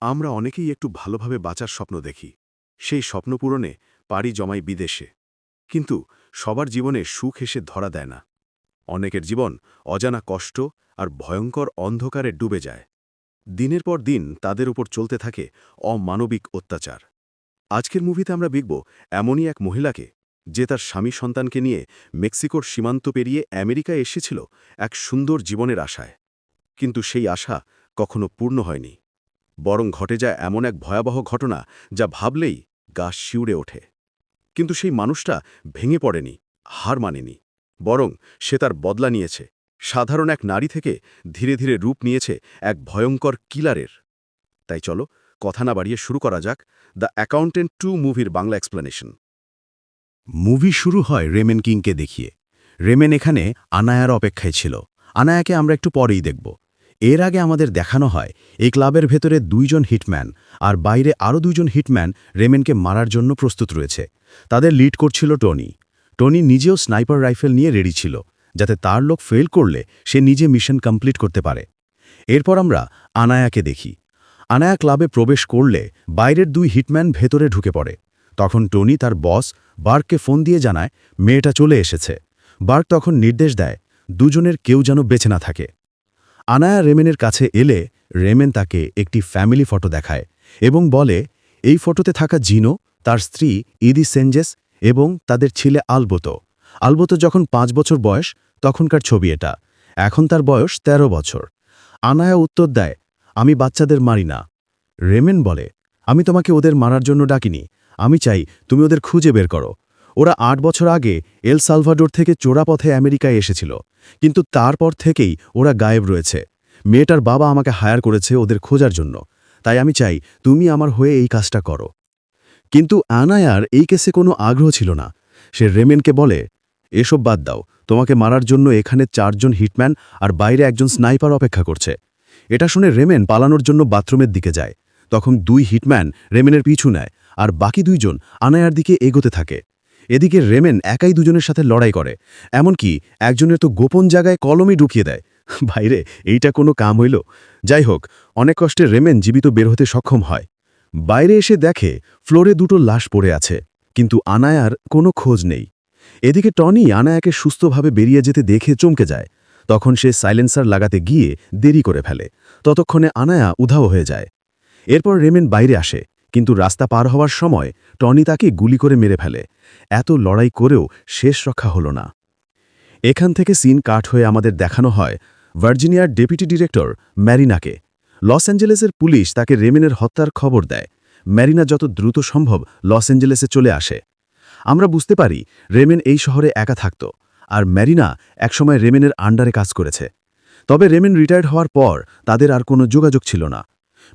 আমরা অনেকেই একটু ভালোভাবে বাঁচার স্বপ্ন দেখি, সেই স্বপ্ন পূরণে পাড়ি জমাই বিদেশে। কিন্তু সবার জীবনে সুখ এসে ধরা দেয় না। অনেকের জীবন অজানা কষ্ট আর ভয়ঙ্কর অন্ধকারে ডুবে যায়। দিনের পর দিন তাদের উপর চলতে থাকে অমানবিক অত্যাচার। আজকের মুভিতে আমরা দেখব এমনই এক মহিলাকে, যে তার স্বামী সন্তানকে নিয়ে মেক্সিকোর সীমান্ত পেরিয়ে আমেরিকায় এসেছিল এক সুন্দর জীবনের আশায়। কিন্তু সেই আশা কখনো পূর্ণ হয়নি, বরং ঘটে যায় এমন এক ভয়াবহ ঘটনা যা ভাবলেই গা শিউরে ওঠে। কিন্তু সেই মানুষটা ভেঙে পড়েনি, হার মানেনি, বরং সে তার বদলা নিয়েছে। সাধারণ এক নারী থেকে ধীরে ধীরে রূপ নিয়েছে এক ভয়ঙ্কর কিলারের। তাই চলো কথা না বাড়িয়ে শুরু করা যাক দ্য অ্যাকাউন্টেন্ট 2 মুভির বাংলা এক্সপ্লেনেশন। মুভি শুরু হয় রেমেন কিংকে দেখিয়ে। রেমেন এখানে আনায়ার অপেক্ষায় ছিল। আনায়াকে আমরা একটু পরেই দেখব। এর আগে আমাদের দেখানো হয় এই ক্লাবের ভেতরে 2 জন হিটম্যান আর বাইরে আরও 2 জন হিটম্যান রেমেনকে মারার জন্য প্রস্তুত রয়েছে। তাদের লিড করছিল টনি। টনি নিজেও স্নাইপার রাইফেল নিয়ে রেডি ছিল, যাতে তার লোক ফেল করলে সে নিজে মিশন কমপ্লিট করতে পারে। এরপর আমরা আনায়াকে দেখি। আনায়া ক্লাবে প্রবেশ করলে বাইরের 2 হিটম্যান ভেতরে ঢুকে পড়ে। তখন টনি তার বস বার্ককে ফোন দিয়ে জানায় মেয়েটা চলে এসেছে। বার্ক তখন নির্দেশ দেয় দুজনের কেউ যেন বেঁচে না থাকে। আনায়া রেমেনের কাছে এলে রেমেন তাকে একটি ফ্যামিলি ফটো দেখায় এবং বলে এই ফটোতে থাকা জিনো তার স্ত্রী ইদি সেনজেস এবং তাদের ছেলে আলবোতো। আলবোতো যখন 5 বছর বয়স তখনকার ছবি এটা। এখন তার বয়স 13 বছর। আনায়া উত্তর দেয় আমি বাচ্চাদের মারি না। রেমেন বলে আমি তোমাকে ওদের মারার জন্য ডাকিনি, আমি চাই তুমি ওদের খুঁজে বের করো। ওরা 8 বছর আগে এল সালভাডোর থেকে চোরাপথে আমেরিকায় এসেছিল, কিন্তু তারপর থেকেই ওরা গায়েব রয়েছে। মেয়েটার বাবা আমাকে হায়ার করেছে ওদের খোঁজার জন্য, তাই আমি চাই তুমি আমার হয়ে এই কাজটা করো। কিন্তু আনায়ার এই কেসে কোনো আগ্রহ ছিল না। সে রেমেনকে বলে এসব বাদ দাও, তোমাকে মারার জন্য এখানে 4 জন হিটম্যান আর বাইরে একজন স্নাইপার অপেক্ষা করছে। এটা শুনে রেমেন পালানোর জন্য বাথরুমের দিকে যায়। তখন 2 হিটম্যান রেমেনের পিছু নেয় আর বাকি 2 জন আনায়ার দিকে এগোতে থাকে। এদিকে রেমেন একাই 2 জনের সাথে লড়াই করে, এমনকি একজনের তো গোপন জায়গায় কলমই ঢুকিয়ে দেয়। বাইরে এইটা কোনো কাম হইল? যাই হোক, অনেক কষ্টে রেমেন জীবিত বের হতে সক্ষম হয়। বাইরে এসে দেখে ফ্লোরে 2টো লাশ পড়ে আছে, কিন্তু আনায়ার কোনো খোঁজ নেই। এদিকে টনি আনায়াকে সুস্থভাবে বেরিয়ে যেতে দেখে চমকে যায়। তখন সে সাইলেন্সার লাগাতে গিয়ে দেরি করে ফেলে। ততক্ষণে আনায়া উধাও হয়ে যায়। এরপর রেমেন বাইরে আসে, কিন্তু রাস্তা পার হওয়ার সময় টনি তাকে গুলি করে মেরে ফেলে। এত লড়াই করেও শেষ রক্ষা হলো না। এখান থেকে সিন কাট হয়ে আমাদের দেখানো হয় ভার্জিনিয়ার ডেপুটি ডিরেক্টর ম্যারিনাকে। লস অ্যাঞ্জেলেসের পুলিশ তাকে রেমেনের হত্যার খবর দেয়। ম্যারিনা যত দ্রুত সম্ভব লস অ্যাঞ্জেলেসে চলে আসে। আমরা বুঝতে পারি রেমেন এই শহরে একা থাকত, আর ম্যারিনা একসময় রেমেনের আন্ডারে কাজ করেছে। তবে রেমেন রিটায়ার্ড হওয়ার পর তাদের আর কোনো যোগাযোগ ছিল না।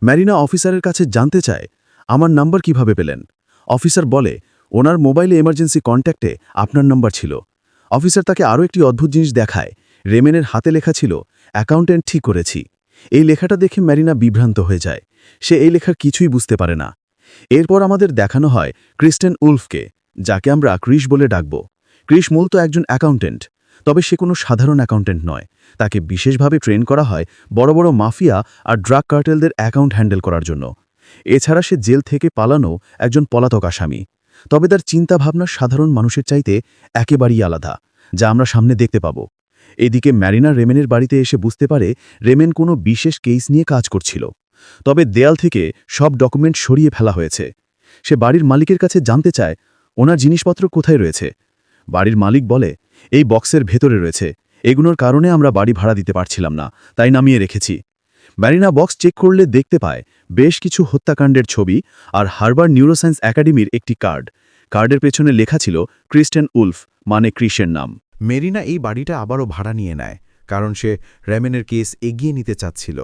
ম্যারিনা অফিসারের কাছে জানতে চায় আমার নাম্বার কিভাবে পেলেন। অফিসার বলে ওনার মোবাইলে এমার্জেন্সি কন্ট্যাক্টে আপনার নাম্বার ছিল। অফিসার তাকে আরও একটি অদ্ভুত জিনিস দেখায়। রেমেনের হাতে লেখা ছিল অ্যাকাউন্টেন্ট ঠিক করেছি। এই লেখাটা দেখে ম্যারিনা বিভ্রান্ত হয়ে যায়। সে এই লেখার কিছুই বুঝতে পারে না। এরপর আমাদের দেখানো হয় ক্রিস্টেন উলফকে, যাকে আমরা ক্রিস বলে ডাকব। ক্রিস মূলত একজন অ্যাকাউন্টেন্ট, তবে সে কোনো সাধারণ অ্যাকাউন্টেন্ট নয়। তাকে বিশেষভাবে ট্রেন করা হয় বড় বড় মাফিয়া আর ড্রাগ কার্টেলদের অ্যাকাউন্ট হ্যান্ডেল করার জন্য। এছাড়া সে জেল থেকে পালানো একজন পলাতক আসামি। তবে তার চিন্তাভাবনা সাধারণ মানুষের চাইতে একেবারেই আলাদা, যা আমরা সামনে দেখতে পাব। এদিকে ম্যারিনা রেমেনের বাড়িতে এসে বুঝতে পারে রেমেন কোনো বিশেষ কেস নিয়ে কাজ করছিল। তবে দেয়াল থেকে সব ডকুমেন্ট সরিয়ে ফেলা হয়েছে। সে বাড়ির মালিকের কাছে জানতে চায় ওনার জিনিসপত্র কোথায় রয়েছে। বাড়ির মালিক বলে এই বক্সের ভেতরে রয়েছে, এগুলোর কারণে আমরা বাড়ি ভাড়া দিতে পারছিলাম না, তাই নামিয়ে রেখেছি। ম্যারিনা বক্স চেক করলে দেখতে পায় বেশ কিছু হত্যাকাণ্ডের ছবি আর হার্ভার্ড নিউরোসায়েন্স একাডেমির একটি কার্ড। কার্ডের পেছনে লেখা ছিল ক্রিস্টেন উলফ, মানে ক্রিসের নাম। মেরিনা এই বাড়িটা আবারও ভাড়া নিয়ে নেয়, কারণ সে রেমেনের কেস এগিয়ে নিতে চাচ্ছিল।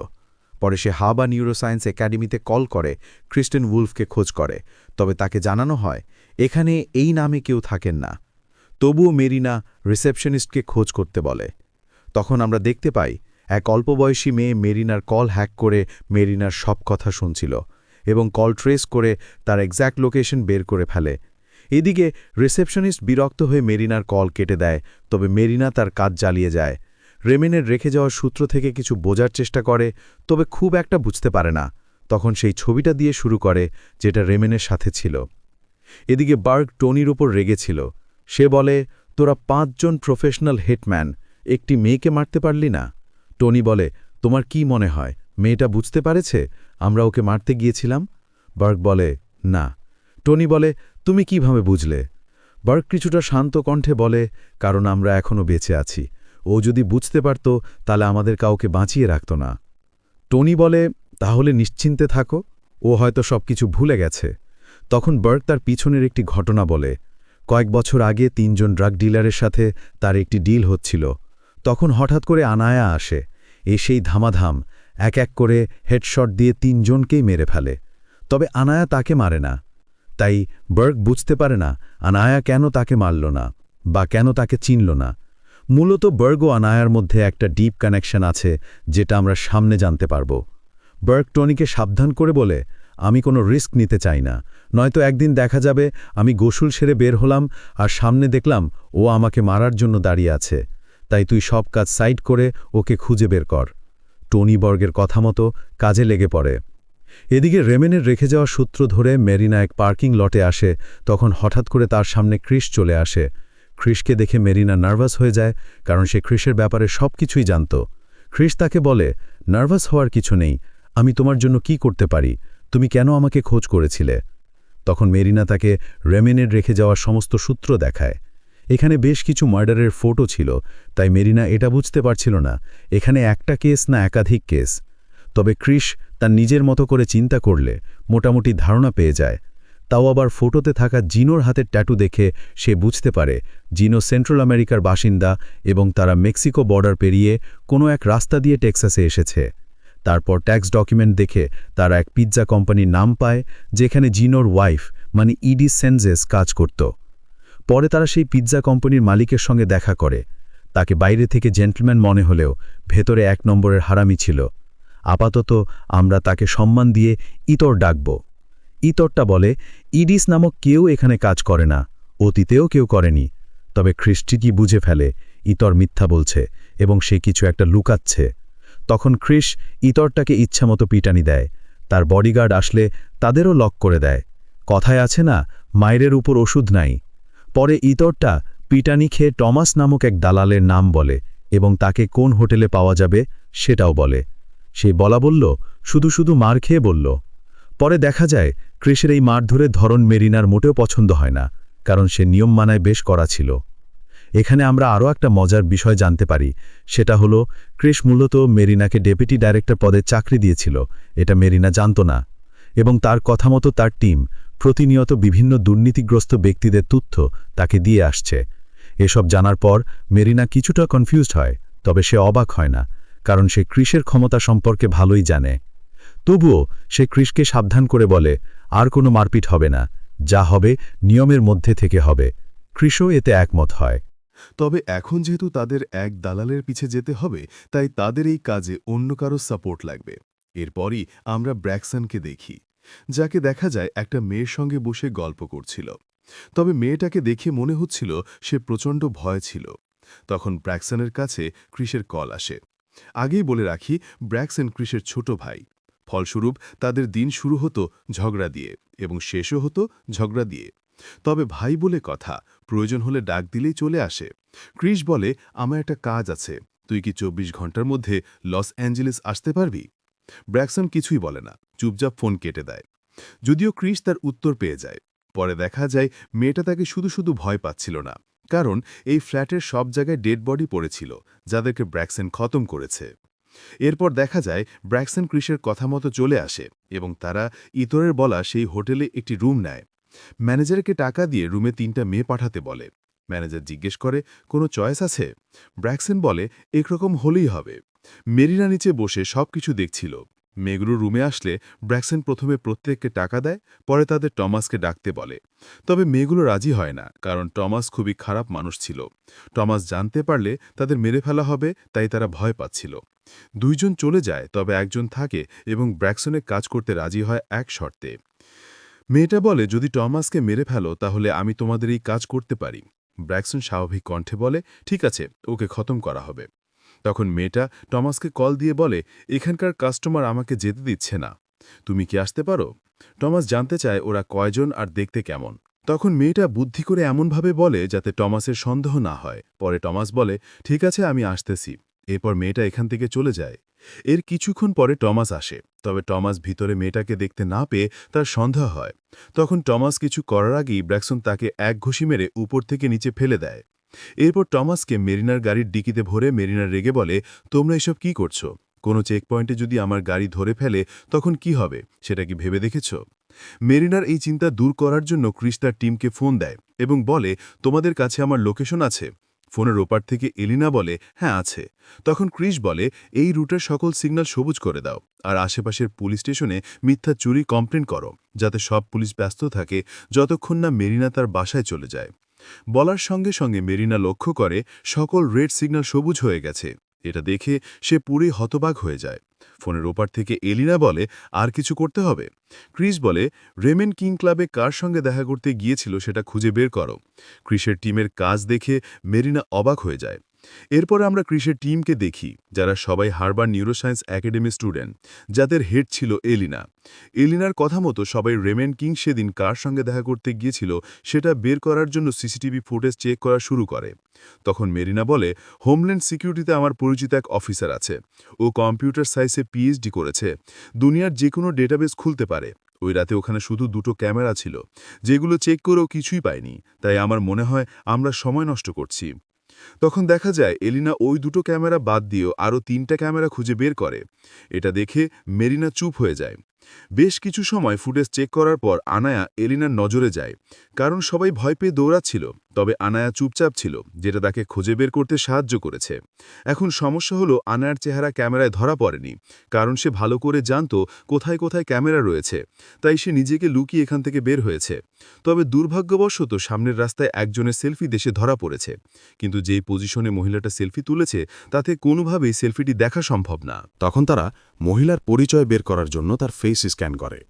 পরে সে হাবা নিউরোসায়েন্স একাডেমিতে কল করে ক্রিস্টেন উলফকে খোঁজ করে, তবে তাকে জানানো হয় এখানে এই নামে কেউ থাকেন না। তবুও মেরিনা রিসেপশনিস্টকে খোঁজ করতে বলে। তখন আমরা দেখতে পাই এক অল্পবয়সী মেয়ে মেরিনার কল হ্যাক করে মেরিনার সব কথা শুনছিল এবং কল ট্রেস করে তার এক্স্যাক্ট লোকেশন বের করে ফেলে। এদিকে রিসেপশনিস্ট বিরক্ত হয়ে মেরিনার কল কেটে দেয়, তবে মেরিনা তার কাজ চালিয়ে যায়। রেমেনের রেখে যাওয়ার সূত্র থেকে কিছু বোঝার চেষ্টা করে, তবে খুব একটা বুঝতে পারে না। তখন সেই ছবিটা দিয়ে শুরু করে যেটা রেমেনের সাথে ছিল। এদিকে বার্গ টনির ওপর রেগেছিল। সে বলে, তোরা 5 জন প্রফেশনাল হিটম্যান একটি মেয়েকে মারতে পারলি না। টনি বলে, তোমার কি মনে হয় মেয়েটা বুঝতে পারেছে আমরা ওকে মারতে গিয়েছিলাম? বার্গ বলে, না। টনি বলে, তুমি কিভাবে বুঝলে? বার্গ কিছুটা শান্ত কণ্ঠে বলে, কারণ আমরা এখনও বেঁচে আছি। ও যদি বুঝতে পারত তাহলে আমাদের কাউকে বাঁচিয়ে রাখত না। টনি বলে, তাহলে নিশ্চিন্তে থাকো, ও হয়তো সবকিছু ভুলে গেছে। তখন বার্গ তার পিছনের একটি ঘটনা বলে, কয়েক বছর আগে 3 জন ড্রাগ ডিলারের সাথে তার একটি ডিল হচ্ছিল। তখন হঠাৎ করে আনায়া আসে। এসেই ধামাধাম এক এক করে হেডশট দিয়ে 3 জনকেই মেরে ফেলে। তবে আনায়া তাকে মারে না। তাই বার্গ বুঝতে পারে না আনায়া কেন তাকে মারল না বা কেন তাকে চিনল না। মূলত বার্গ ও আনায়ার মধ্যে একটা ডিপ কানেকশন আছে, যেটা আমরা সামনে জানতে পারব। বার্গ টনিকে সাবধান করে বলে, আমি কোনো রিস্ক নিতে চাই না, নয়তো একদিন দেখা যাবে আমি গোসল সেরে বের হলাম আর সামনে দেখলাম ও আমাকে মারার জন্য দাঁড়িয়ে আছে। তাই তুই সব কাজ সাইড করে ওকে খুঁজে বের কর। টনি বার্গের কথা মতো কাজে লেগে পড়ে। এদিকে রেমেনের রেখে যাওয়া সূত্র ধরে মেরিনা এক পার্কিং লটে আসে। তখন হঠাৎ করে তার সামনে ক্রিস চলে আসে। ক্রিসকে দেখে মেরিনা নার্ভাস হয়ে যায়, কারণ সে ক্রিসের ব্যাপারে সব কিছুই জানত। ক্রিস তাকে বলে, নার্ভাস হওয়ার কিছু নেই, আমি তোমার জন্য কি করতে পারি, তুমি কেন আমাকে খোঁজ করেছিলে? তখন মেরিনা তাকে রেমেনের রেখে যাওয়ার সমস্ত সূত্র দেখায়। এখানে বেশ কিছু মার্ডারের ফটো ছিল, তাই মেরিনা এটা বুঝতে পারছিল না এখানে একটা কেস না একাধিক কেস। তবে ক্রিস তার নিজের মতো করে চিন্তা করলে মোটামুটি ধারণা পেয়ে যায়। তাও আবার ফটোতে থাকা জিনোর হাতের ট্যাটু দেখে সে বুঝতে পারে জিনো সেন্ট্রাল আমেরিকার বাসিন্দা এবং তারা মেক্সিকো বর্ডার পেরিয়ে কোনো এক রাস্তা দিয়ে টেক্সাসে এসেছে। তারপর ট্যাক্স ডকুমেন্ট দেখে তারা এক পিৎজা কোম্পানির নাম পায়, যেখানে জিনোর ওয়াইফ মানে ইডি সেনজেস কাজ করত। পরে তারা সেই পিৎজা কোম্পানির মালিকের সঙ্গে দেখা করে। তাকে বাইরে থেকে জেন্টলম্যান মনে হলেও ভেতরে 1 নম্বরের হারামি ছিল। আপাতত আমরা তাকে সম্মান দিয়ে ইতর ডাকব। ইতরটা বলে, ইডিস নামক কেউ এখানে কাজ করে না, অতীতেও কেউ করেনি। তবে খ্রিস্টি কি বুঝে ফেলে ইতর মিথ্যা বলছে এবং সে কিছু একটা লুকাচ্ছে। তখন ক্রিস ইতরটাকে ইচ্ছামতো পিটানি দেয়। তার বডিগার্ড আসলে তাদেরও লক করে দেয়। কথায় আছে না, মায়ের উপর ওষুধ নাই। পরে ইতরটা পিটানি খেয়ে টমাস নামক এক দালালের নাম বলে এবং তাকে কোন হোটেলে পাওয়া যাবে সেটাও বলে। সেই বলা বলল, শুধু শুধু মার খেয়ে বলল। পরে দেখা যায় ক্রিসের এই মারধরের ধরন মেরিনার মোটেও পছন্দ হয় না, কারণ সে নিয়ম মানায় বেশ করা ছিল। এখানে আমরা আরও একটা মজার বিষয় জানতে পারি, সেটা হলো ক্রিস মূলত মেরিনাকে ডেপুটি ডাইরেক্টর পদে চাকরি দিয়েছিল। এটা মেরিনা জানত না, এবং তার কথা মতো তার টিম প্রতিনিয়ত বিভিন্ন দুর্নীতিগ্রস্ত ব্যক্তিদের তথ্য তাকে দিয়ে আসছে। এসব জানার পর মেরিনা কিছুটা কনফিউজড হয়, তবে সে অবাক হয় না, কারণ সে ক্রিসের ক্ষমতা সম্পর্কে ভালোই জানে। তবুও সে ক্রিসকে সাবধান করে বলে, আর কোনো মারপিট হবে না, যা হবে নিয়মের মধ্যে থেকে হবে। ক্রিসও এতে একমত হয়। তবে এখন যেহেতু তাদের এক দালালের পিছে যেতে হবে, তাই তাদের এই কাজে অন্য কারো সাপোর্ট লাগবে। এরপরই আমরা ব্র্যাকসনকে দেখি, যাকে দেখা যায় একটা মেয়ের সঙ্গে বসে গল্প করছিল। তবে মেয়েটাকে দেখে মনে হচ্ছিল সে প্রচণ্ড ভয় ছিল। তখন ব্র্যাকসনের কাছে ক্রিসের কল আসে। আগেই বলে রাখি, ব্র্যাকসন ক্রিসের ছোট ভাই। ফলস্বরূপ তাদের দিন শুরু হতো ঝগড়া দিয়ে এবং শেষও হতো ঝগড়া দিয়ে। তবে ভাই বলে কথা, প্রয়োজন হলে ডাক দিলেই চলে আসে। ক্রিস বলে, আমার একটা কাজ আছে, তুই কি 24 ঘন্টার মধ্যে লস অ্যাঞ্জেলেস আসতে পারবি? ব্র্যাকসন কিছুই বলে না, চুপচাপ ফোন কেটে দেয়। যদিও ক্রিস তার উত্তর পেয়ে যায়। পরে দেখা যায় মেয়েটা তাকে শুধু শুধু ভয় পাচ্ছিল না, কারণ এই ফ্ল্যাটের সব জায়গায় ডেড বডি পড়েছিল, যাদেরকে ব্র্যাকসন খতম করেছে। এরপর দেখা যায় ব্র্যাকসন ক্রিসের কথা মতো চলে আসে এবং তারা ইতরের বলা সেই হোটেলে একটি রুম নেয়। ম্যানেজারকে টাকা দিয়ে রুমে 3টা মেয়ে পাঠাতে বলে। ম্যানেজার জিজ্ঞেস করে, কোনো চয়েস আছে? ব্র্যাকসন বলে, একরকম হলেই হবে। মেরিনা নিচে বসে সব কিছু দেখছিল। মেয়েগুলো রুমে আসলে ব্র্যাকসন প্রথমে প্রত্যেককে টাকা দেয়, পরে তাদের টমাসকে ডাকতে বলে। তবে মেয়েগুলো রাজি হয় না, কারণ টমাস খুবই খারাপ মানুষ ছিল। টমাস জানতে পারলে তাদের মেরে ফেলা হবে, তাই তারা ভয় পাচ্ছিল। 2 জন চলে যায়, তবে একজন থাকে এবং ব্র্যাকসনে কাজ করতে রাজি হয় এক শর্তে। মেয়েটা বলে, যদি টমাসকে মেরে ফেলো তাহলে আমি তোমাদের এই কাজ করতে পারি। ব্র্যাকসন স্বাভাবিক কণ্ঠে বলে, ঠিক আছে, ওকে খতম করা হবে। তখন মেয়েটা টমাসকে কল দিয়ে বলে, এখানকার কাস্টমার আমাকে যেতে দিচ্ছে না। তুমি কি আসতে পারো? টমাস জানতে চায় ওরা কয়জন আর দেখতে কেমন। তখন মেয়েটা বুদ্ধি করে এমনভাবে বলে যাতে টমাসের সন্দেহ না হয়। পরে টমাস বলে, ঠিক আছে, আমি আসতেছি। এরপর মেয়েটা এখান থেকে চলে যায়। এর কিছুক্ষণ পরে টমাস আসে, তবে টমাস ভিতরে মেয়েটাকে দেখতে না পেয়ে তার সন্দেহ হয়। তখন টমাস কিছু করার আগেই ব্র্যাকসন তাকে এক ঘুষি মেরে উপর থেকে নিচে ফেলে দেয়। এরপর টমাসকে মেরিনার গাড়ির ডিকিতে ভরে মেরিনা রেগে বলে, তোমরা এসব কি করছো? কোনো চেকপয়েন্টে যদি আমার গাড়ি ধরে ফেলে তখন কি হবে সেটা কি ভেবে দেখেছ? মেরিনার এই চিন্তা দূর করার জন্য ক্রিস তার টিমকে ফোন দেয় এবং বলে, তোমাদের কাছে আমার লোকেশন আছে? ফোনের ওপার থেকে এলিনা বলে, হ্যাঁ আছে। তখন ক্রিস বলে, এই রুটের সকল সিগন্যাল সবুজ করে দাও আর আশেপাশের পুলিশ স্টেশনে মিথ্যা চুরি কমপ্লেন করো, যাতে সব পুলিশ ব্যস্ত থাকে যতক্ষণ না মেরিনা তার বাসায় চলে যায়। বলার সঙ্গে সঙ্গে মেরিনা লক্ষ্য করে সকল রেড সিগন্যাল সবুজ হয়ে গেছে। এটা দেখে সে পুরোই হতবাক হয়ে যায়। ফোনের ওপার থেকে এলিনা বলে, আর কিছু করতে হবে। ক্রিস বলে, রেমেন কিং ক্লাবে কার সঙ্গে দেখা করতে গিয়েছিল সেটা খুঁজে বের করো। ক্রিসের টিমের কাজ দেখে মেরিনা অবাক হয়ে যায়। এরপর আমরা ক্রিসের টিমকে দেখি, যারা সবাই হার্বার্ড নিউরোসায়েন্স একাডেমি স্টুডেন্ট, যাদের হেড ছিল এলিনা। এলিনার কথা মতো সবাই রেমেন কিং সেদিন কার সঙ্গে দেখা করতে গিয়েছিল সেটা বের করার জন্য সিসিটিভি ফুটেজ চেক করা শুরু করে। তখন মেরিনা বলে, হোমল্যান্ড সিকিউরিটিতে আমার পরিচিত এক অফিসার আছে। ও কম্পিউটার সায়েন্সে পিএইচডি করেছে, দুনিয়ার যে কোনো ডেটাবেস খুলতে পারে। ওই রাতে ওখানে শুধু 2টো ক্যামেরা ছিল, যেগুলো চেক করেও কিছুই পায়নি। তাই আমার মনে হয় আমরা সময় নষ্ট করছি। তখন দেখা যায় এলিনা ওই 2টো ক্যামেরা বাদ দিয়েও আরও 3টা ক্যামেরা খুঁজে বের করে। এটা দেখে মেরিনা চুপ হয়ে যায়। বেশ কিছু সময় ফুটেজ চেক করার পর আনায়া এলিনার নজরে যায়, কারণ সবাই ভয় পেয়ে দৌড়াচ্ছিল। তবে আনায়া চুপচাপ ছিল, যেটা তাকে খুঁজে বের করতে সাহায্য করেছে। এখন সমস্যা হলো আনায়ার চেহারা ক্যামেরায় ধরা পড়েনি, কারণ সে ভালো করে জানত কোথায় কোথায় ক্যামেরা রয়েছে। তাই সে নিজেকে লুকিয়ে এখান থেকে বের হয়েছে। তবে দুর্ভাগ্যবশত সামনের রাস্তায় একজনের সেলফি দেশে ধরা পড়েছে, কিন্তু যেই পজিশনে মহিলাটা সেলফি তুলেছে তাতে কোনোভাবেই সেলফিটি দেখা সম্ভব না। তখন তারা মহিলার পরিচয় বের করার জন্য তার ফেস স্ক্যান করে।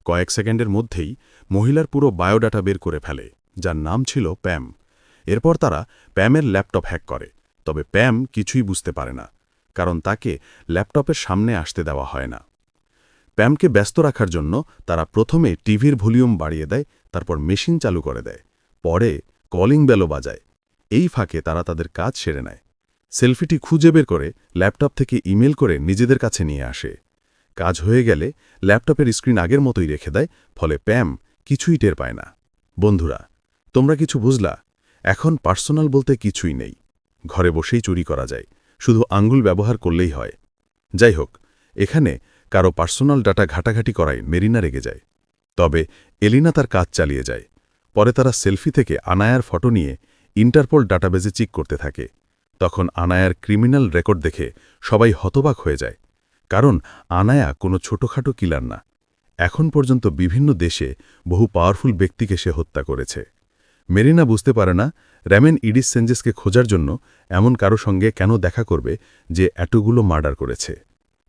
কয়েক সেকেন্ডের মধ্যেই মহিলার পুরো বায়োডাটা বের করে ফেলে, যার নাম ছিল প্যাম। এরপর তারা প্যামের ল্যাপটপ হ্যাক করে, তবে প্যাম কিছুই বুঝতে পারে না, কারণ তাকে ল্যাপটপের সামনে আসতে দেওয়া হয় না। প্যামকে ব্যস্ত রাখার জন্য তারা প্রথমে টিভির ভলিউম বাড়িয়ে দেয়, তারপর মেশিন চালু করে দেয়, পরে কলিং বেলও বাজায়। এই ফাঁকে তারা তাদের কাজ সেরে নেয়। সেলফিটি খুঁজে বের করে ল্যাপটপ থেকে ইমেল করে নিজেদের কাছে নিয়ে আসে। কাজ হয়ে গেলে ল্যাপটপের স্ক্রিন আগের মতোই রেখে দেয়, ফলে প্যাম কিছুই টের পায় না। বন্ধুরা, তোমরা কিছু বুঝলা? এখন পার্সোনাল বলতে কিছুই নেই। ঘরে বসেই চুরি করা যায়, শুধু আঙ্গুল ব্যবহার করলেই হয়। যাই হোক, এখানে কারো পার্সোনাল ডাটা ঘাটাঘাটি করায় মেরিনা রেগে যায়। তবে এলিনা তার কাজ চালিয়ে যায়। পরে তারা সেলফি থেকে আনায়ার ফটো নিয়ে ইন্টারপোল ডাটাবেজে চেক করতে থাকে। তখন আনায়ার ক্রিমিনাল রেকর্ড দেখে সবাই হতবাক হয়ে যায়, কারণ আনায়া কোনো ছোটখাটো কিলার না। এখন পর্যন্ত বিভিন্ন দেশে বহু পাওয়ারফুল ব্যক্তিকে সে হত্যা করেছে। মেরিনা বুঝতে পারে না রেমেন ইডিস সেঞ্জেসকে খোঁজার জন্য এমন কারো সঙ্গে কেন দেখা করবে যে এতগুলো মার্ডার করেছে।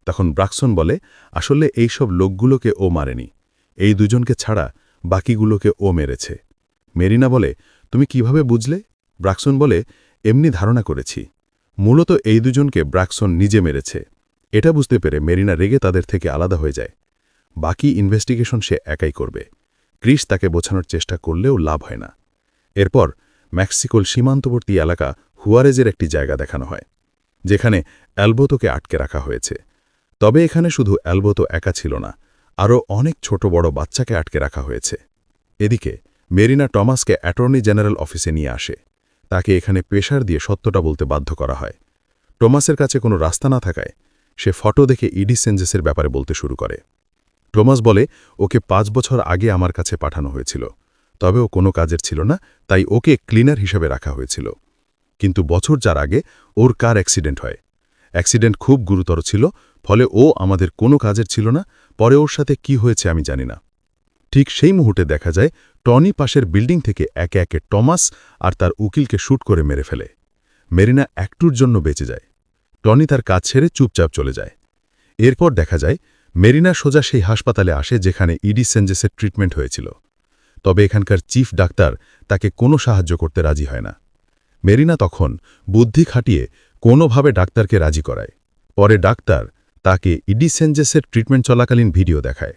তখন ব্রাকসন বলে, আসলে এই সব লোকগুলোকে ও মারেনি, এই দুজনকে ছাড়া বাকিগুলোকে ও মেরেছে। মেরিনা বলে, তুমি কিভাবে বুঝলে? ব্রাকসন বলে, এমনি ধারণা করেছি। মূলত এই দুজনকে ব্রাকসন নিজে মেরেছে। এটা বুঝতে পেরে মেরিনা রেগে তাদের থেকে আলাদা হয়ে যায়। বাকি ইনভেস্টিগেশন সে একাই করবে। ক্রিস তাকে বোঝানোর চেষ্টা করলেও লাভ হয় না। এরপর মেক্সিকোর সীমান্তবর্তী এলাকা হুয়ারেজের একটি জায়গা দেখানো হয়, যেখানে অ্যালবোতোকে আটকে রাখা হয়েছে। তবে এখানে শুধু অ্যালবোতো একা ছিল না, আরও অনেক ছোট বড় বাচ্চাকে আটকে রাখা হয়েছে। এদিকে মেরিনা টমাসকে অ্যাটর্নি জেনারেল অফিসে নিয়ে আসে। তাকে এখানে প্রেশার দিয়ে সত্যটা বলতে বাধ্য করা হয়। টমাসের কাছে কোনো রাস্তা না থাকায় সে ফটো দেখে ইডিস সেঞ্জেসের ব্যাপারে বলতে শুরু করে। টমাস বলে, ওকে 5 বছর আগে আমার কাছে পাঠানো হয়েছিল, তবে ও কোনো কাজের ছিল না, তাই ওকে ক্লিনার হিসেবে রাখা হয়েছিল। কিন্তু বছর 4 আগে ওর কার অ্যাক্সিডেন্ট হয়। অ্যাক্সিডেন্ট খুব গুরুতর ছিল, ফলে ও আমাদের কোনো কাজের ছিল না। পরে ওর সাথে কি হয়েছে আমি জানি না। ঠিক সেই মুহূর্তে দেখা যায় টনি পাশের বিল্ডিং থেকে একে একে টমাস আর তার উকিলকে শ্যুট করে মেরে ফেলে। মেরিনা একটুর জন্য বেঁচে যায়। টনি তার কাজ ছেড়ে চুপচাপ চলে যায়। এরপর দেখা যায় মেরিনা সোজা সেই হাসপাতালে আসে যেখানে ইডিস সেঞ্জেসের ট্রিটমেন্ট হয়েছিল। তবে এখানকার চিফ ডাক্তার তাকে কোনো সাহায্য করতে রাজি হয় না। মেরিনা তখন বুদ্ধি খাটিয়ে কোনোভাবে ডাক্তারকে রাজি করায়। পরে ডাক্তার তাকে ইডি সেনজেসের ট্রিটমেন্ট চলাকালীন ভিডিও দেখায়।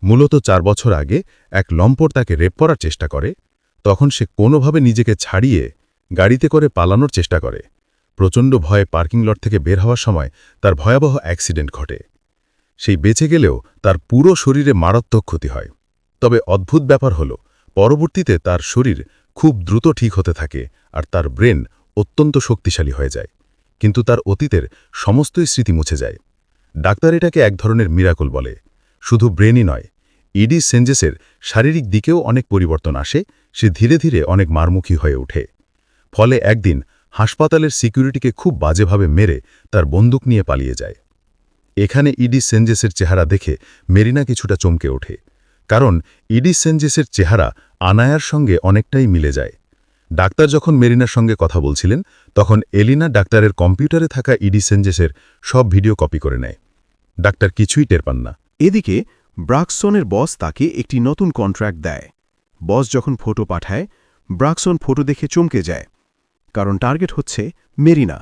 মূলত 4 বছর আগে এক লম্পট তাকে রেপ করার চেষ্টা করে। তখন সে কোনোভাবে নিজেকে ছাড়িয়ে গাড়িতে করে পালানোর চেষ্টা করে। প্রচণ্ড ভয়ে পার্কিং লট থেকে বের হওয়ার সময় তার ভয়াবহ অ্যাক্সিডেন্ট ঘটে। সেই বেঁচে গেলেও তার পুরো শরীরে মারাত্মক ক্ষতি হয়। তবে অদ্ভুত ব্যাপার হল, পরবর্তীতে তার শরীর খুব দ্রুত ঠিক হতে থাকে আর তার ব্রেন অত্যন্ত শক্তিশালী হয়ে যায়। কিন্তু তার অতীতের সমস্তই স্মৃতি মুছে যায়। ডাক্তার এটাকে এক ধরনের মিরাকল বলে। শুধু ব্রেনই নয়, ইডি সেনজেসের শারীরিক দিকেও অনেক পরিবর্তন আসে। সে ধীরে ধীরে অনেক মারমুখী হয়ে ওঠে। ফলে একদিন হাসপাতালের সিকিউরিটিকে খুব বাজেভাবে মেরে তার বন্দুক নিয়ে পালিয়ে যায়। এখানে ইডি সেনজেসের চেহারা দেখে মেরিনা কিছুটা চমকে ওঠে, কারণ ইডি সেনজেসের চেহারা আনায়ার সঙ্গে অনেকটাই মিলে যায়। ডাক্তার যখন মেরিনার সঙ্গে কথা বলছিলেন, তখন এলিনা ডাক্তারের কম্পিউটারে থাকা ইডি সেনজেসের সব ভিডিও কপি করে নেয়। ডাক্তার কিছুই টের পান না। এদিকে ব্রাক্সনের বস তাকে একটি নতুন কন্ট্রাক্ট দেয়। বস যখন ফটো পাঠায়, ব্রাক্সন ফটো দেখে চমকে যায়, কারণ টার্গেট হচ্ছে মেরিনা।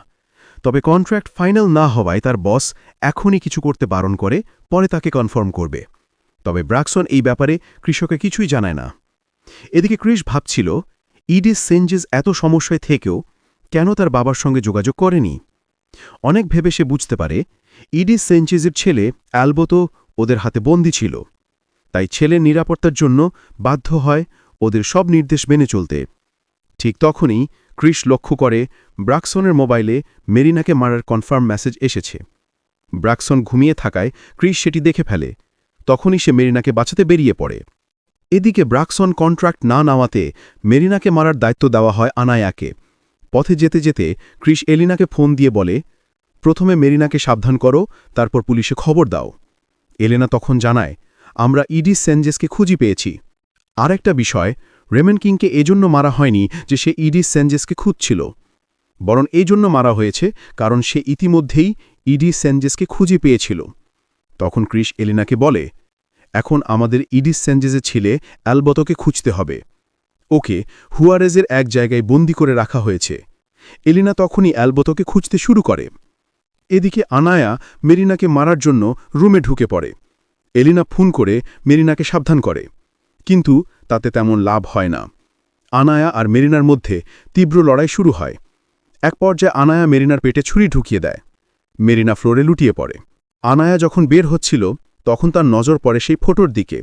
তবে কন্ট্রাক্ট ফাইনাল না হওয়ায় তার বস এখনই কিছু করতে বারণ করে, পরে তাকে কনফার্ম করবে। তবে ব্রাক্সন এই ব্যাপারে কৃষকে কিছুই জানায় না। এদিকে ক্রিস ভাবছিল, ইডি সেনজেস এত সমস্যায় থেকেও কেন তার বাবার সঙ্গে যোগাযোগ করেনি। অনেক ভেবে সে বুঝতে পারে, ইডি সেনচেজের ছেলে অ্যালবোতো ওদের হাতে বন্দী ছিল, তাই ছেলের নিরাপত্তার জন্য বাধ্য হয় ওদের সব নির্দেশ মেনে চলতে। ঠিক তখনই ক্রিস লক্ষ্য করে ব্রাক্সনের মোবাইলে মেরিনাকে মারার কনফার্ম মেসেজ এসেছে। ব্রাক্সন ঘুমিয়ে থাকায় ক্রিস সেটি দেখে ফেলে। তখনই সে মেরিনাকে বাঁচাতে বেরিয়ে পড়ে। এদিকে ব্রাক্সন কন্ট্রাক্ট না নেওয়াতে মেরিনাকে মারার দায়িত্ব দেওয়া হয় আনায়াকে। পথে যেতে যেতে ক্রিস এলিনাকে ফোন দিয়ে বলে, প্রথমে মেরিনাকে সাবধান করো, তারপর পুলিশে খবর দাও। এলেনা তখন জানায়, আমরা ইডি সেনজেসকে খুঁজি পেয়েছি। আর একটা বিষয়, রেমেন কিংকে এজন্য মারা হয়নি যে সে ইডি সেনজেসকে খুঁজছিল, বরং এজন্য মারা হয়েছে কারণ সে ইতিমধ্যেই ইডি সেনজেসকে খুঁজে পেয়েছিল। তখন ক্রিস এলিনাকে বলে, এখন আমাদের ইডি সেনজেসের ছেলে অ্যালবোতোকে খুঁজতে হবে। ওকে হুয়ারেজের এক জায়গায় বন্দি করে রাখা হয়েছে। এলিনা তখনই অ্যালবোতোকে খুঁজতে শুরু করে। এদিকে আনায়া মেরিনাকে মারার জন্য রুমে ঢুকে পড়ে। এলিনা ফোন করে মেরিনাকে সাবধান করে, কিন্তু তাতে তেমন লাভ হয় না। আনায়া আর মেরিনার মধ্যে তীব্র লড়াই শুরু হয়। এক পর্যায়ে আনায়া মেরিনার পেটে ছুরি ঢুকিয়ে দেয়। মেরিনা ফ্লোরে লুটিয়ে পড়ে। আনায়া যখন বের হচ্ছিল, তখন তার নজর পড়ে সেই ফটোর দিকে।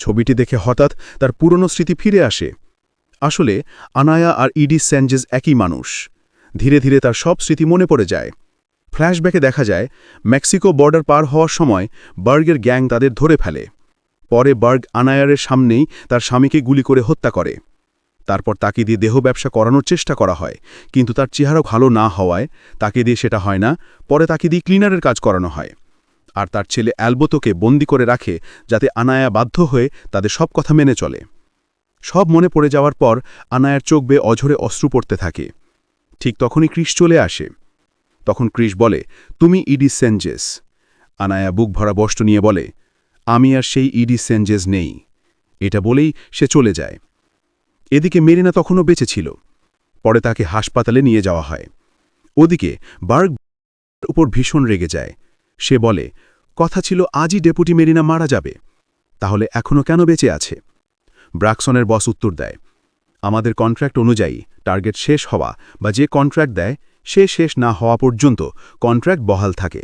ছবিটি দেখে হঠাৎ তার পুরনো স্মৃতি ফিরে আসে। আসলে আনায়া আর ইডি সেনজেস একই মানুষ। ধীরে ধীরে তার সব স্মৃতি মনে পড়ে যায়। ফ্ল্যাশব্যাকে দেখা যায়, মেক্সিকো বর্ডার পার হওয়ার সময় বার্গের গ্যাং তাদের ধরে ফেলে। পরে বার্গ আনায়ারের সামনেই তার স্বামীকে গুলি করে হত্যা করে। তারপর তাকে দিয়ে দেহ ব্যবসা করানোর চেষ্টা করা হয়, কিন্তু তার চেহারা ভালো না হওয়ায় তাকে দিয়ে সেটা হয় না। পরে তাকে দিয়ে ক্লিনারের কাজ করানো হয়। আর তার ছেলে অ্যালবোতোকে বন্দি করে রাখে, যাতে আনায়া বাধ্য হয়ে তাদের সব কথা মেনে চলে। সব মনে পড়ে যাওয়ার পর আনায়ার চোখ বেয়ে অঝরে অশ্রু পড়তে থাকে। ঠিক তখনই ক্রিস চলে আসে। তখন ক্রিস বলে, তুমি ইডি সেনজেস। আনায়া বুক ভরা বষ্ট নিয়ে বলে, আমি আর সেই ইডি সেনজেস নেই। এটা বলেই সে চলে যায়। এদিকে মেরিনা তখনও বেঁচে ছিল। পরে তাকে হাসপাতালে নিয়ে যাওয়া হয়। ওদিকে বার্গ উপর ভীষণ রেগে যায়। সে বলে, কথা ছিল আজই ডেপুটি মেরিনা মারা যাবে, তাহলে এখনও কেন বেঁচে আছে? ব্রাক্সনের বস উত্তর দেয়, আমাদের কন্ট্রাক্ট অনুযায়ী টার্গেট শেষ হওয়া বা যে কন্ট্রাক্ট দেয় সে শেষ না হওয়া পর্যন্ত কন্ট্রাক্ট বহাল থাকে,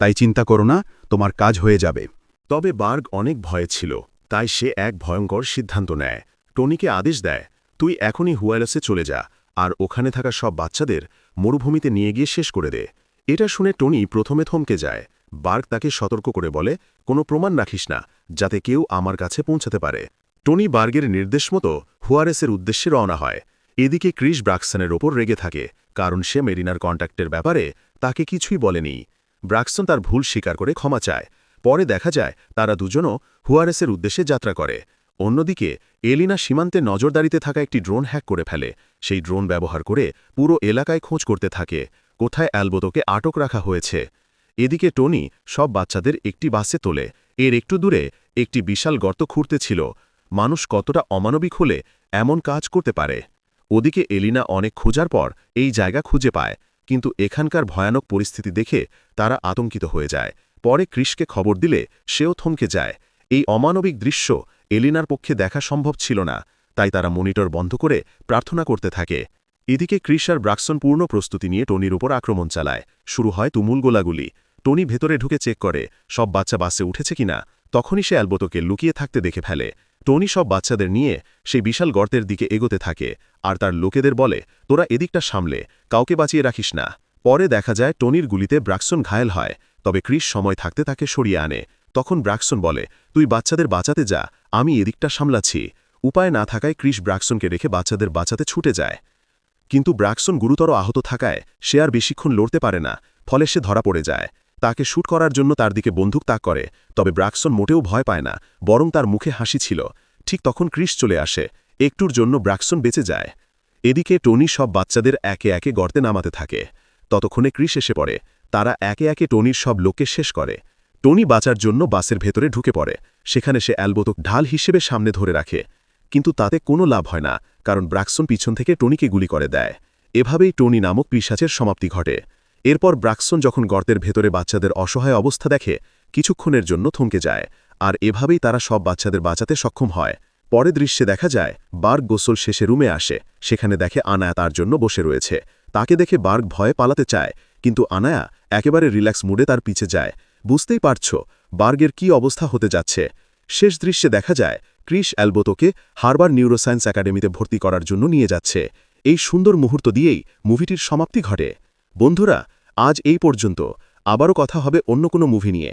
তাই চিন্তা করো না, তোমার কাজ হয়ে যাবে। তবে বার্গ অনেক ভয়ে ছিল, তাই সে এক ভয়ঙ্কর সিদ্ধান্ত নেয়। টনিকে আদেশ দেয়, তুই এখনই হুয়ারেসে চলে যা, আর ওখানে থাকা সব বাচ্চাদের মরুভূমিতে নিয়ে গিয়ে শেষ করে দে। এটা শুনে টনি প্রথমে থমকে যায়। বার্গ তাকে সতর্ক করে বলে, কোনো প্রমাণ রাখিস না, যাতে কেউ আমার কাছে পৌঁছাতে পারে। টনি বার্গের নির্দেশ মতো হুয়ারেসের উদ্দেশ্যে রওনা হয়। এদিকে ক্রিস ব্রাক্সনের ওপর রেগে থাকে, কারণ সে মেরিনার কন্ট্যাক্টের ব্যাপারে তাকে কিছুই বলেনি। ব্রাক্সন তার ভুল স্বীকার করে ক্ষমা চায়। পরে দেখা যায় তারা দুজনও হুয়ারেসের উদ্দেশ্যে যাত্রা করে। অন্যদিকে এলিনা সীমান্তে নজরদারিতে থাকা একটি ড্রোন হ্যাক করে ফেলে। সেই ড্রোন ব্যবহার করে পুরো এলাকায় খোঁজ করতে থাকে, কোথায় অ্যালবোতোকে আটক রাখা হয়েছে। এদিকে টনি সব বাচ্চাদের একটি বাসে তোলে। এর একটু দূরে একটি বিশাল গর্ত খুঁড়তে ছিল। মানুষ কতটা অমানবিক হলে এমন কাজ করতে পারে। ওদিকে এলিনা অনেক খোঁজার পর এই জায়গা খুঁজে পায়, কিন্তু এখানকার ভয়ানক পরিস্থিতি দেখে তারা আতঙ্কিত হয়ে যায়। পরে ক্রিসকে খবর দিলে সেও থমকে যায়। এই অমানবিক দৃশ্য এলিনার পক্ষে দেখা সম্ভব ছিল না, তাই তারা মনিটর বন্ধ করে প্রার্থনা করতে থাকে। এদিকে ক্রিস আর ব্রাক্সন পূর্ণ প্রস্তুতি নিয়ে টনির উপর আক্রমণ চালায়। শুরু হয় তুমুল গোলাগুলি। টনি ভেতরে ঢুকে চেক করে সব বাচ্চা বাসে উঠেছে কিনা। তখনই সে অ্যালবোটোকে লুকিয়ে থাকতে দেখে ফেলে। টনি সব বাচ্চাদের নিয়ে সেই বিশাল গর্তের দিকে এগোতে থাকে আর তার লোকেদের বলে, তোরা এদিকটা সামলে, কাউকে বাঁচিয়ে রাখিস না। পরে দেখা যায় টনির গুলিতে ব্রাক্সন ঘায়েল হয়, তবে ক্রিস সময় থাকতে তাকে সরিয়ে আনে। তখন ব্রাক্সন বলে, তুই বাচ্চাদের বাঁচাতে যা, আমি এদিকটা সামলাচ্ছি। উপায় না থাকায় ক্রিস ব্রাক্সনকে রেখে বাচ্চাদের বাঁচাতে ছুটে যায়। কিন্তু ব্রাক্সন গুরুতর আহত থাকায় সে আর বেশিক্ষণ লড়তে পারে না, ফলে সে ধরা পড়ে যায়। তাকে শ্যুট করার জন্য তার দিকে বন্দুক তাক করে, তবে ব্রাক্সন মোটেও ভয় পায় না, বরং তার মুখে হাসি ছিল। ঠিক তখন ক্রিস চলে আসে, একটুর জন্য ব্রাক্সন বেঁচে যায়। এদিকে টনি সব বাচ্চাদের একে একে গর্তে নামাতে থাকে। ততক্ষণে ক্রিস এসে পড়ে, তারা একে একে টনির সব লোককে শেষ করে। টনি বাঁচার জন্য বাসের ভেতরে ঢুকে পড়ে, সেখানে সে অ্যালবোটো ঢাল হিসেবে সামনে ধরে রাখে। কিন্তু তাতে কোনো লাভ হয় না, কারণ ব্রাক্সন পিছন থেকে টনিকে গুলি করে দেয়। এভাবেই টনি নামক পিশাচের সমাপ্তি ঘটে। এরপর ব্রাক্সন যখন গর্তের ভেতরে বাচ্চাদের অসহায় অবস্থা দেখে, কিছুক্ষণের জন্য থমকে যায়, আর এভাবেই তারা সব বাচ্চাদের বাঁচাতে সক্ষম হয়। পরে দৃশ্যে দেখা যায় বার্গ গোসল শেষে রুমে আসে, সেখানে দেখে আনায়া তার জন্য বসে রয়েছে। তাকে দেখে বার্গ ভয়ে পালাতে চায়, কিন্তু আনায়া একেবারে রিল্যাক্স মুডে তার পিছে যায়। বুঝতেই পারছ বার্গের কি অবস্থা হতে যাচ্ছে। শেষ দৃশ্যে দেখা যায় ক্রিস অ্যালবোটোকে হার্বার নিউরোসায়েন্স একাডেমিতে ভর্তি করার জন্য নিয়ে যাচ্ছে। এই সুন্দর মুহূর্ত দিয়েই মুভিটির সমাপ্তি ঘটে। বন্ধুরা, আজ এই পর্যন্ত। আবারও কথা হবে অন্য কোনো মুভি নিয়ে।